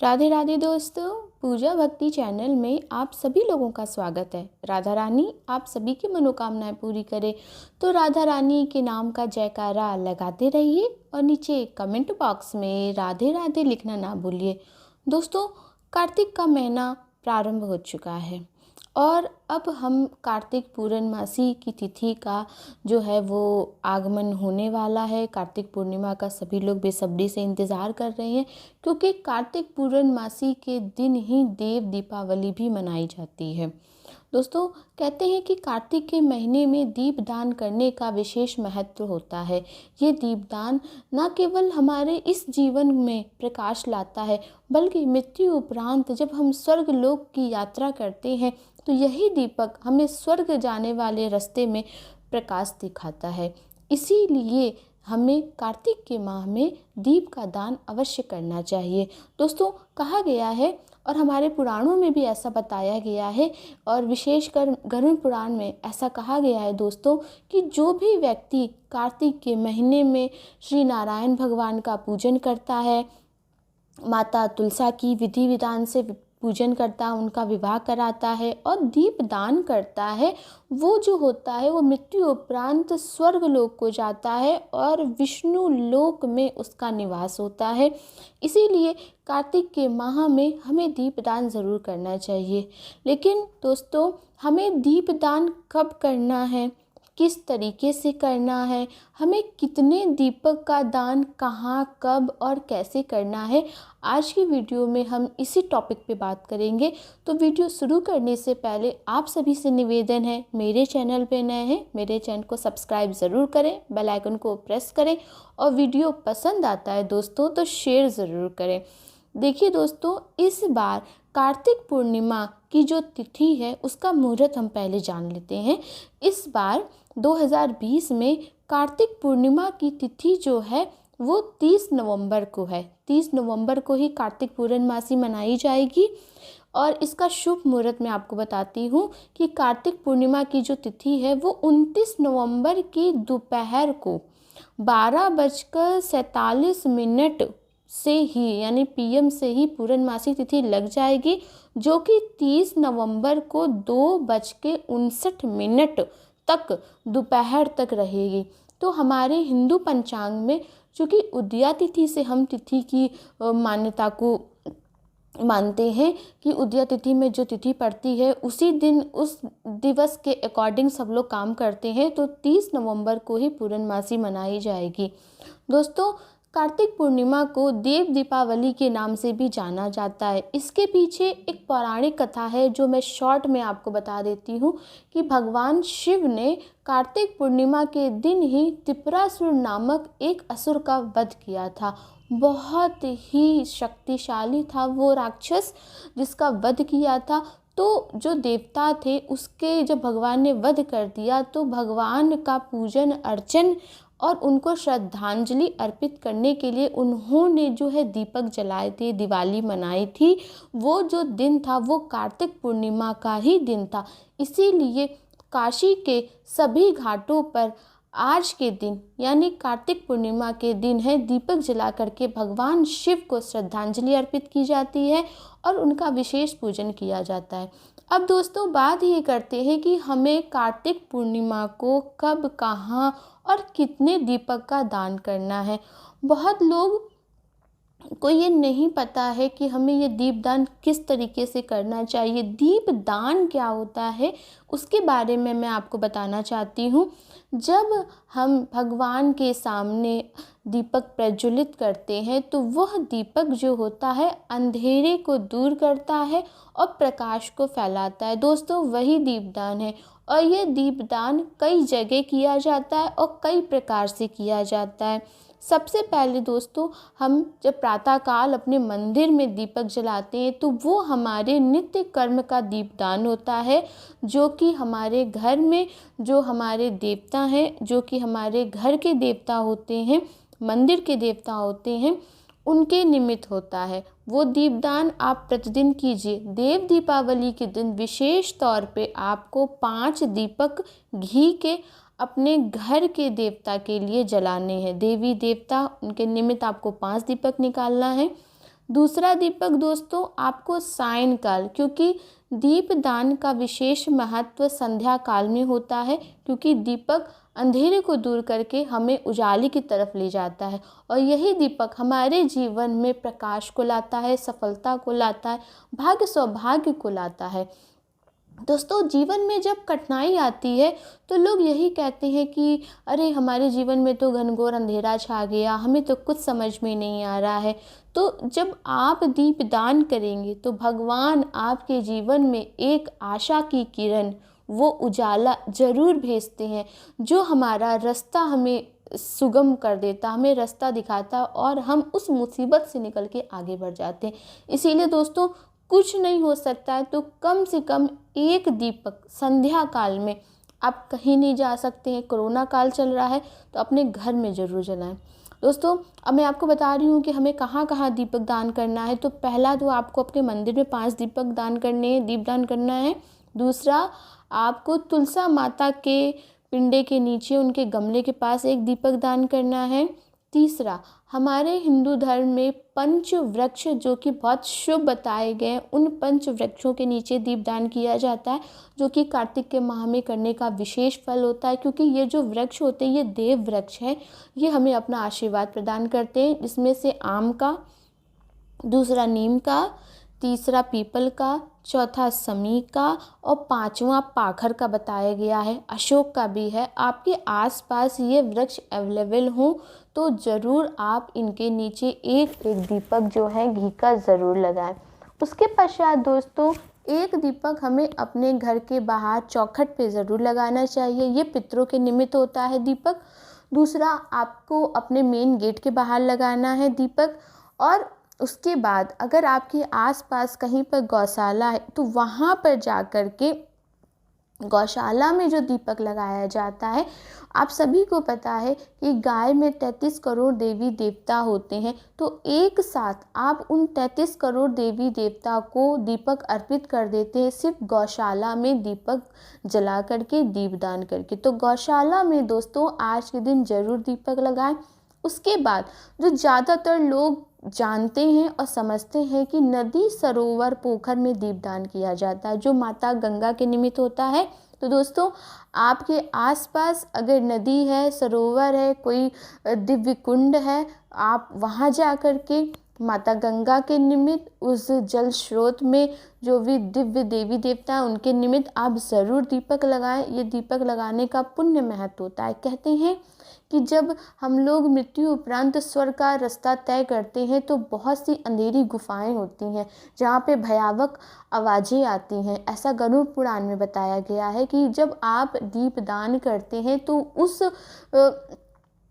राधे राधे दोस्तों, पूजा भक्ति चैनल में आप सभी लोगों का स्वागत है। राधा रानी आप सभी की मनोकामनाएं पूरी करे। तो राधा रानी के नाम का जयकारा लगाते रहिए और नीचे कमेंट बॉक्स में राधे राधे लिखना ना भूलिए। दोस्तों, कार्तिक का महीना प्रारंभ हो चुका है और अब हम कार्तिक पूर्णमासी की तिथि का जो है वो आगमन होने वाला है। कार्तिक पूर्णिमा का सभी लोग बेसब्री से इंतज़ार कर रहे हैं, क्योंकि कार्तिक पूर्णमासी के दिन ही देव दीपावली भी मनाई जाती है। दोस्तों, कहते हैं कि कार्तिक के महीने में दीपदान करने का विशेष महत्व होता है। ये दीपदान न केवल हमारे इस जीवन में प्रकाश लाता है, बल्कि मृत्यु उपरांत जब हम स्वर्ग लोक की यात्रा करते हैं तो यही दीपक हमें स्वर्ग जाने वाले रास्ते में प्रकाश दिखाता है। इसीलिए हमें कार्तिक के माह में दीप का दान अवश्य करना चाहिए। दोस्तों, कहा गया है और हमारे पुराणों में भी ऐसा बताया गया है, और विशेषकर गरुड़ पुराण में ऐसा कहा गया है दोस्तों कि जो भी व्यक्ति कार्तिक के महीने में श्री नारायण भगवान का पूजन करता है, माता तुलसा की विधि विधान से पूजन करता है, उनका विवाह कराता है और दीप दान करता है, वो जो होता है वो मृत्यु उपरांत स्वर्ग लोक को जाता है और विष्णु लोक में उसका निवास होता है। इसीलिए कार्तिक के माह में हमें दीपदान ज़रूर करना चाहिए। लेकिन दोस्तों, हमें दीपदान कब करना है, किस तरीके से करना है, हमें कितने दीपक का दान कहाँ, कब और कैसे करना है, आज की वीडियो में हम इसी टॉपिक पे बात करेंगे। तो वीडियो शुरू करने से पहले आप सभी से निवेदन है, मेरे चैनल पे नए हैं, मेरे चैनल को सब्सक्राइब ज़रूर करें, बेल आइकन को प्रेस करें और वीडियो पसंद आता है दोस्तों तो शेयर ज़रूर करें। देखिए दोस्तों, इस बार कार्तिक पूर्णिमा की जो तिथि है उसका मुहूर्त हम पहले जान लेते हैं। इस बार 2020 में कार्तिक पूर्णिमा की तिथि जो है वो 30 नवंबर को है। 30 नवंबर को ही कार्तिक पूर्णमासी मनाई जाएगी और इसका शुभ मुहूर्त मैं आपको बताती हूँ कि कार्तिक पूर्णिमा की जो तिथि है वो 29 नवंबर की दोपहर को 12:47 से ही यानी पीएम से ही पूर्णमासी तिथि लग जाएगी, जो कि 30 नवंबर को 2:59 तक दोपहर तक रहेगी। तो हमारे हिंदू पंचांग में चूँकि उदया तिथि से हम तिथि की मान्यता को मानते हैं कि उदया तिथि में जो तिथि पड़ती है उसी दिन उस दिवस के अकॉर्डिंग सब लोग काम करते हैं, तो 30 नवंबर को ही पूर्णमासी मनाई जाएगी। दोस्तों, कार्तिक पूर्णिमा को देव दीपावली के नाम से भी जाना जाता है। इसके पीछे एक पौराणिक कथा है जो मैं शॉर्ट में आपको बता देती हूँ कि भगवान शिव ने कार्तिक पूर्णिमा के दिन ही त्रिपुरासुर नामक एक असुर का वध किया था। बहुत ही शक्तिशाली था वो राक्षस जिसका वध किया था। तो जो देवता थे उसके जब भगवान ने वध कर दिया तो भगवान का पूजन अर्चन और उनको श्रद्धांजलि अर्पित करने के लिए उन्होंने जो है दीपक जलाए थे, दिवाली मनाई थी। वो जो दिन था वो कार्तिक पूर्णिमा का ही दिन था। इसीलिए काशी के सभी घाटों पर आज के दिन यानी कार्तिक पूर्णिमा के दिन है दीपक जला करके भगवान शिव को श्रद्धांजलि अर्पित की जाती है और उनका विशेष पूजन किया जाता है। अब दोस्तों, बात ये करते हैं कि हमें कार्तिक पूर्णिमा को कब, कहाँ और कितने दीपक का दान करना है। बहुत लोग को ये नहीं पता है कि हमें ये दीपदान किस तरीके से करना चाहिए। दीपदान क्या होता है उसके बारे में मैं आपको बताना चाहती हूँ। जब हम भगवान के सामने दीपक प्रज्वलित करते हैं तो वह दीपक जो होता है अंधेरे को दूर करता है और प्रकाश को फैलाता है। दोस्तों, वही दीपदान है और ये दीपदान कई जगह किया जाता है और कई प्रकार से किया जाता है। सबसे पहले दोस्तों, हम जब प्रातःकाल अपने मंदिर में दीपक जलाते हैं तो वो हमारे नित्य कर्म का दीपदान होता है, जो कि हमारे घर में जो हमारे देवता हैं, जो कि हमारे घर के देवता होते हैं, मंदिर के देवता होते हैं, उनके निमित्त होता है। वो दीपदान आप प्रतिदिन कीजिए। देव दीपावली के दिन विशेष तौर पे आपको 5 दीपक घी के अपने घर के देवता के लिए जलाने हैं। देवी देवता उनके निमित्त आपको 5 दीपक निकालना है। दूसरा दीपक दोस्तों आपको सायंकाल, क्योंकि दीपदान का विशेष महत्व संध्या काल में होता है, क्योंकि दीपक अंधेरे को दूर करके हमें उजाले की तरफ ले जाता है और यही दीपक हमारे जीवन में प्रकाश को लाता है, सफलता को लाता है, भाग्य सौभाग्य को लाता है। दोस्तों जीवन में जब कठिनाई आती है तो लोग यही कहते हैं कि अरे हमारे जीवन में तो घनघोर अंधेरा छा गया, हमें तो कुछ समझ में नहीं आ रहा है। तो जब आप दीपदान करेंगे तो भगवान आपके जीवन में एक आशा की किरण, वो उजाला ज़रूर भेजते हैं, जो हमारा रास्ता हमें सुगम कर देता, हमें रास्ता दिखाता और हम उस मुसीबत से निकल के आगे बढ़ जाते हैं। इसीलिए दोस्तों कुछ नहीं हो सकता है तो कम से कम एक दीपक संध्या काल में, आप कहीं नहीं जा सकते हैं, कोरोना काल चल रहा है तो अपने घर में ज़रूर जलाएं। दोस्तों अब मैं आपको बता रही हूँ कि हमें कहाँ कहाँ दीपक दान करना है। तो पहला तो आपको अपने मंदिर में 5 दीपक दान करने हैं, दीपदान करना है। दूसरा आपको तुलसा माता के पिंडे के नीचे उनके गमले के पास एक दीपक दान करना है। तीसरा हमारे हिंदू धर्म में पंच वृक्ष जो कि बहुत शुभ बताए गए हैं, उन पंच वृक्षों के नीचे दीपदान किया जाता है, जो कि कार्तिक के माह में करने का विशेष फल होता है, क्योंकि ये जो वृक्ष होते हैं ये देव वृक्ष हैं, ये हमें अपना आशीर्वाद प्रदान करते हैं। जिसमें से आम का, दूसरा नीम का, तीसरा पीपल का, चौथा समी का और 5वां पाखर का बताया गया है। अशोक का भी है। आपके आसपास ये वृक्ष अवेलेबल हों तो ज़रूर आप इनके नीचे एक एक दीपक जो है घी का ज़रूर लगाएं। उसके पश्चात दोस्तों एक दीपक हमें अपने घर के बाहर चौखट पे ज़रूर लगाना चाहिए, ये पितरों के निमित्त होता है दीपक। दूसरा आपको अपने मेन गेट के बाहर लगाना है दीपक। और उसके बाद अगर आपके आसपास कहीं पर गौशाला है तो वहाँ पर जा कर के गौशाला में जो दीपक लगाया जाता है, आप सभी को पता है कि गाय में 33 करोड़ देवी देवता होते हैं, तो एक साथ आप उन 33 करोड़ देवी देवता को दीपक अर्पित कर देते हैं सिर्फ गौशाला में दीपक जला करके, दीपदान करके। तो गौशाला में दोस्तों आज के दिन ज़रूर दीपक लगाएं। उसके बाद जो ज़्यादातर लोग जानते हैं और समझते हैं कि नदी, सरोवर, पोखर में दीपदान किया जाता है, जो माता गंगा के निमित्त होता है। तो दोस्तों आपके आसपास अगर नदी है, सरोवर है, कोई दिव्य कुंड है, आप वहाँ जा कर के माता गंगा के निमित्त उस जल स्रोत में जो भी दिव्य देवी देवता हैं उनके निमित्त आप ज़रूर दीपक लगाएं। ये दीपक लगाने का पुण्य महत्व होता है। कहते हैं कि जब हम लोग मृत्यु उपरांत स्वर्ग का रास्ता तय करते हैं तो बहुत सी अंधेरी गुफाएं होती हैं जहाँ पे भयावह आवाज़ें आती हैं। ऐसा गरुड़ पुराण में बताया गया है कि जब आप दीपदान करते हैं तो उस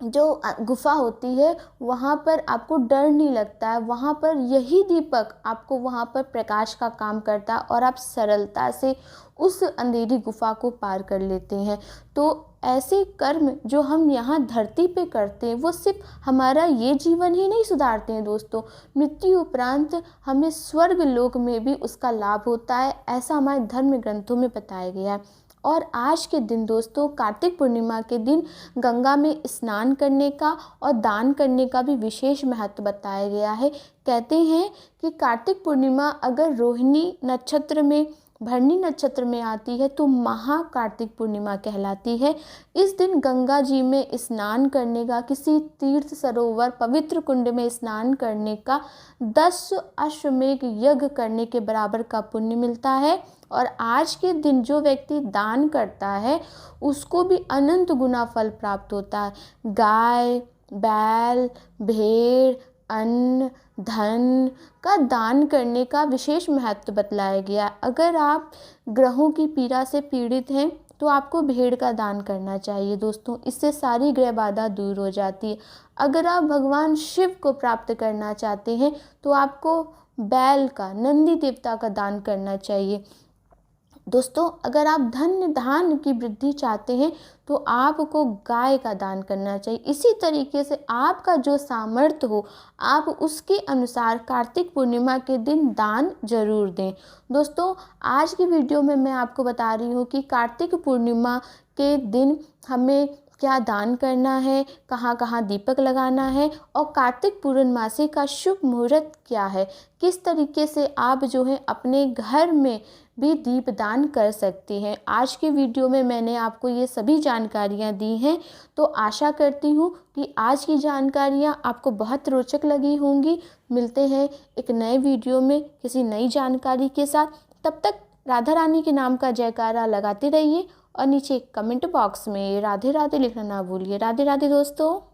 जो गुफा होती है वहाँ पर आपको डर नहीं लगता है, वहाँ पर यही दीपक आपको वहाँ पर प्रकाश का काम करता है और आप सरलता से उस अंधेरी गुफा को पार कर लेते हैं। तो ऐसे कर्म जो हम यहाँ धरती पे करते हैं वो सिर्फ हमारा ये जीवन ही नहीं सुधारते हैं दोस्तों, मृत्यु उपरांत हमें स्वर्ग लोक में भी उसका लाभ होता है, ऐसा हमारे धर्म ग्रंथों में बताया गया है। और आज के दिन दोस्तों कार्तिक पूर्णिमा के दिन गंगा में स्नान करने का और दान करने का भी विशेष महत्व बताया गया है। कहते हैं कि कार्तिक पूर्णिमा अगर रोहिणी नक्षत्र में, भरणी नक्षत्र में आती है तो महा कार्तिक पूर्णिमा कहलाती है। इस दिन गंगा जी में स्नान करने का, किसी तीर्थ सरोवर पवित्र कुंड में स्नान करने का 10 अश्वमेघ यज्ञ करने के बराबर का पुण्य मिलता है। और आज के दिन जो व्यक्ति दान करता है उसको भी अनंत गुना फल प्राप्त होता है। गाय, बैल, भेड़, अन्न, धन का दान करने का विशेष महत्व बतलाया गया। अगर आप ग्रहों की पीड़ा से पीड़ित हैं तो आपको भेड़ का दान करना चाहिए दोस्तों, इससे सारी ग्रह बाधा दूर हो जाती है। अगर आप भगवान शिव को प्राप्त करना चाहते हैं तो आपको बैल का, नंदी देवता का दान करना चाहिए। दोस्तों अगर आप धान की वृद्धि चाहते हैं तो आपको गाय का दान करना चाहिए। इसी तरीके से आपका जो सामर्थ्य हो आप उसके अनुसार कार्तिक पूर्णिमा के दिन दान जरूर दें। दोस्तों आज की वीडियो में मैं आपको बता रही हूँ कि कार्तिक पूर्णिमा के दिन हमें क्या दान करना है, कहाँ कहाँ दीपक लगाना है और कार्तिक पूर्णमासी का शुभ मुहूर्त क्या है, किस तरीके से आप जो है अपने घर में भी दीपदान कर सकती हैं। आज के वीडियो में मैंने आपको ये सभी जानकारियाँ दी हैं। तो आशा करती हूँ कि आज की जानकारियाँ आपको बहुत रोचक लगी होंगी। मिलते हैं एक नए वीडियो में किसी नई जानकारी के साथ। तब तक राधा रानी के नाम का जयकारा लगाते रहिए और नीचे कमेंट बॉक्स में राधे राधे लिखना ना भूलिए। राधे राधे दोस्तों।